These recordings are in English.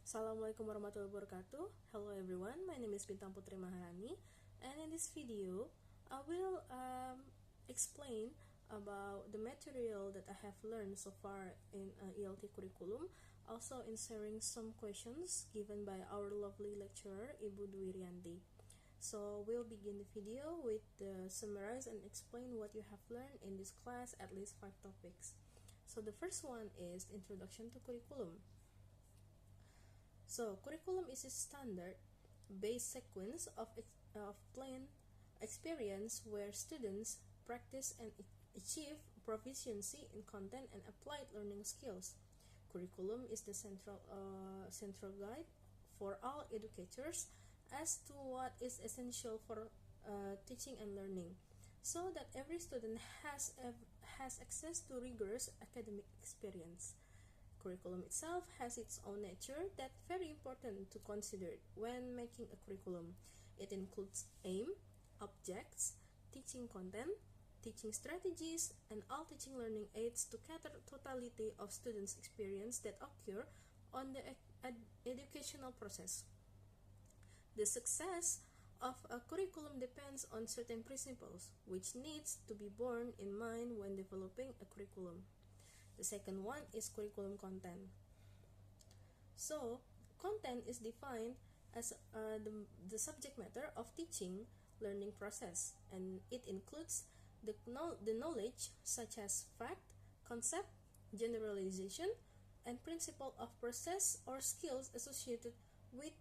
Assalamualaikum warahmatullahi wabarakatuh. Hello everyone, my name is Bintang Putri Maharani, and in this video I will explain about the material that I have learned so far in ELT curriculum, also in sharing some questions given by our lovely lecturer Ibu Dwi Rianti. So we'll begin the video with summarize and explain what you have learned in this class, at least 5 topics. So the first one is Introduction to Curriculum. So, curriculum is a standard-based sequence of planned experience where students practice and achieve proficiency in content and applied learning skills. Curriculum is the central guide for all educators as to what is essential for teaching and learning, so that every student has access to rigorous academic experience. Curriculum itself has its own nature that's very important to consider when making a curriculum. It includes aim, objects, teaching content, teaching strategies, and all teaching learning aids to cater totality of students' experience that occur on the educational process. The success of a curriculum depends on certain principles, which needs to be borne in mind when developing a curriculum. The second one is curriculum content. So, content is defined as the subject matter of teaching learning process, and it includes the knowledge such as fact, concept, generalization, and principle of process or skills associated with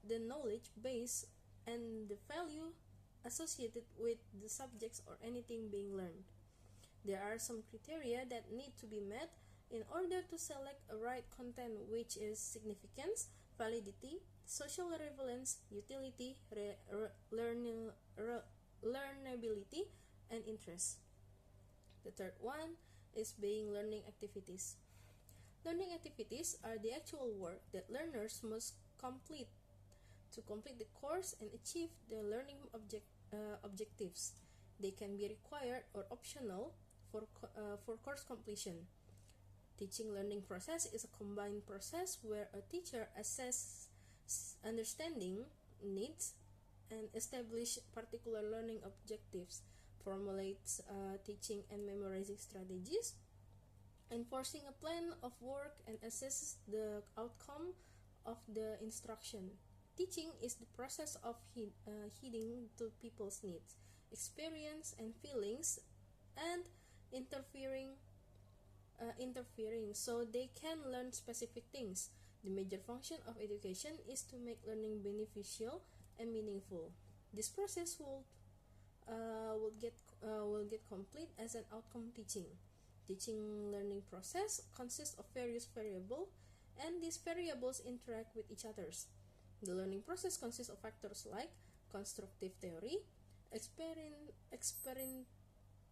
the knowledge base and the value associated with the subjects or anything being learned. There are some criteria that need to be met in order to select a right content, which is significance, validity, social relevance, utility, learnability, and interest. The third one is being learning activities. Learning activities are the actual work that learners must complete to complete the course and achieve the learning objectives. They can be required or optional for course completion. Teaching learning process is a combined process where a teacher assesses understanding, needs, and establish particular learning objectives, formulates teaching and memorizing strategies, enforcing a plan of work, and assesses the outcome of the instruction. Teaching is the process of heeding to people's needs, experience, and feelings, and interfering so they can learn specific things. The major function of education is to make learning beneficial and meaningful. This process will get complete as an outcome teaching. Teaching learning process consists of various variables, and these variables interact with each other. The learning process consists of factors like constructive theory,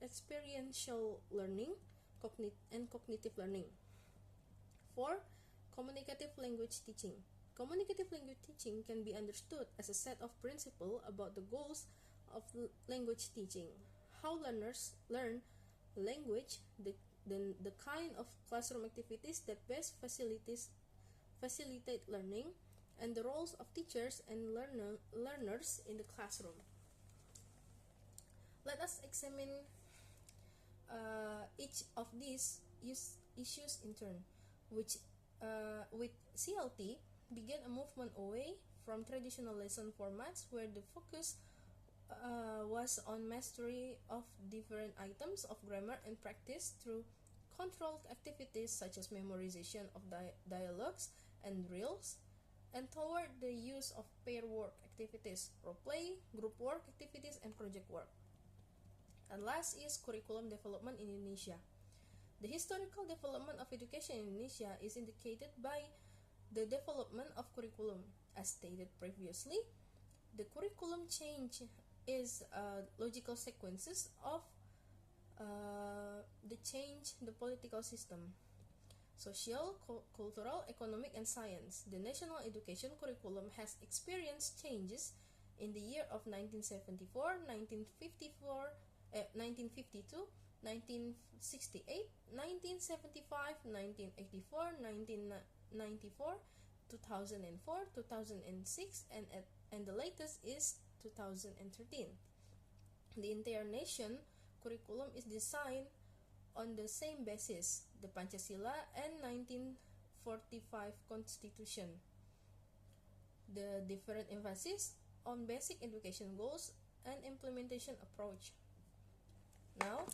experiential learning, and cognitive learning. 4. Communicative language teaching. Communicative language teaching can be understood as a set of principles about the goals of language teaching, how learners learn language, the kind of classroom activities that best facilitate learning, and the roles of teachers and learners in the classroom. Let us examine each of these issues in turn, which with CLT began a movement away from traditional lesson formats where the focus was on mastery of different items of grammar and practice through controlled activities such as memorization of dialogues and drills, and toward the use of pair work activities, role play, group work activities, and project work. And last is curriculum development in Indonesia. The historical development of education in Indonesia is indicated by the development of curriculum. As stated previously, the curriculum change is logical sequences of the change the political system, social, cultural, economic, and science. The national education curriculum has experienced changes in the year of 1974, 1952, 1968, 1975, 1984, 1994, 2004, 2006, and the latest is 2013. The entire nation curriculum is designed on the same basis, the Pancasila and 1945 Constitution. The different emphasis on basic education goals and implementation approach. Now,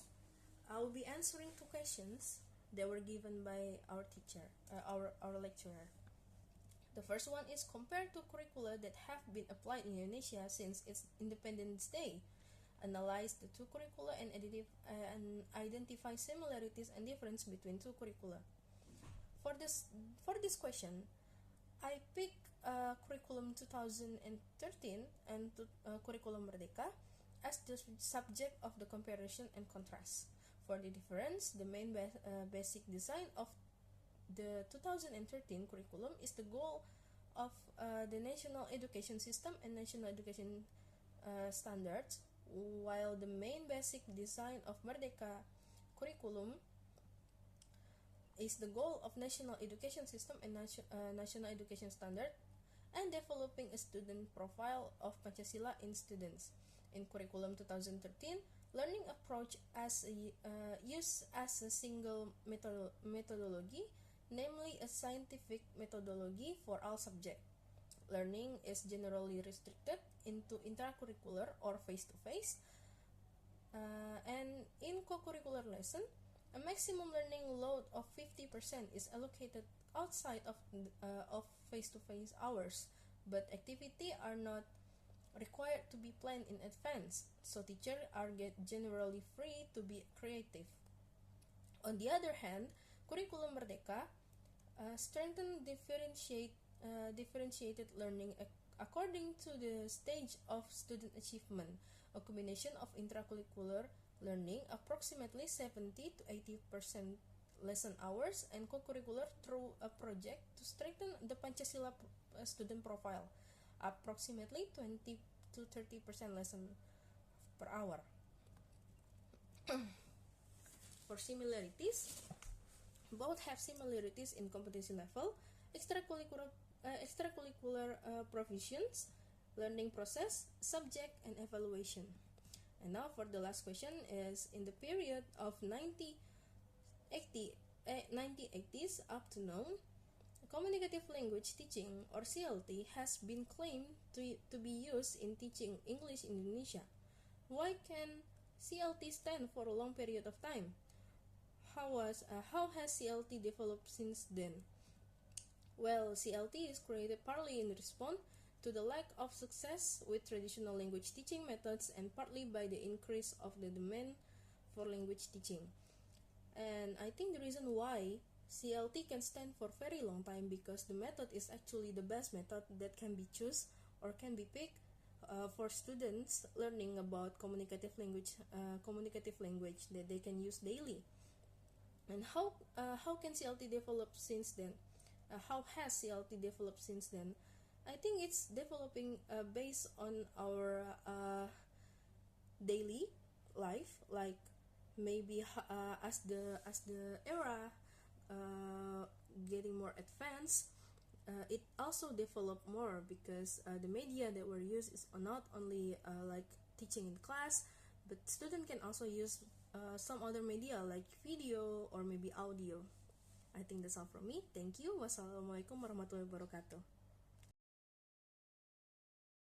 I will be answering two questions that were given by our teacher, our lecturer. The first one is compared to curricula that have been applied in Indonesia since its Independence Day. Analyze the two curricula and identify similarities and difference between two curricula. For this question, I pick curriculum 2013 and curriculum Merdeka as the subject of the comparison and contrast. For the difference, the main basic design of the 2013 curriculum is the goal of the national education system and national education standards, while the main basic design of Merdeka curriculum is the goal of national education system and national education standard and developing a student profile of Pancasila in students. In curriculum 2013, learning approach used as a single methodology, namely a scientific methodology for all subjects. Learning is generally restricted into intracurricular or face-to-face, and in co-curricular lesson, a maximum learning load of 50% is allocated outside of face-to-face hours, but activities are not required to be planned in advance, so teachers are generally free to be creative. On the other hand, curriculum Merdeka strengthen differentiated learning according to the stage of student achievement, a combination of intracurricular learning, approximately 70 to 80% lesson hours, and co-curricular through a project to strengthen the Pancasila student profile, approximately 20 to 30% lesson per hour. For similarities, both have similarities in competency level, extracurricular provisions, learning process, subject, and evaluation. And now for the last question is, in the period of 1980s up to now, communicative language teaching, or CLT, has been claimed to be used in teaching English in Indonesia. Why can CLT stand for a long period of time? How has CLT developed since then? Well, CLT is created partly in response to the lack of success with traditional language teaching methods and partly by the increase of the demand for language teaching. And I think the reason why CLT can stand for very long time because the method is actually the best method that can be chosen or can be picked for students learning about communicative language that they can use daily. And how can CLT develop since then? How has CLT developed since then? I think it's developing based on our daily life, like maybe as the era getting more advanced, it also developed more because the media that were used is not only like teaching in class, but student can also use some other media like video or maybe audio. I think that's all from me. Thank you. Wassalamualaikum warahmatullahi wabarakatuh.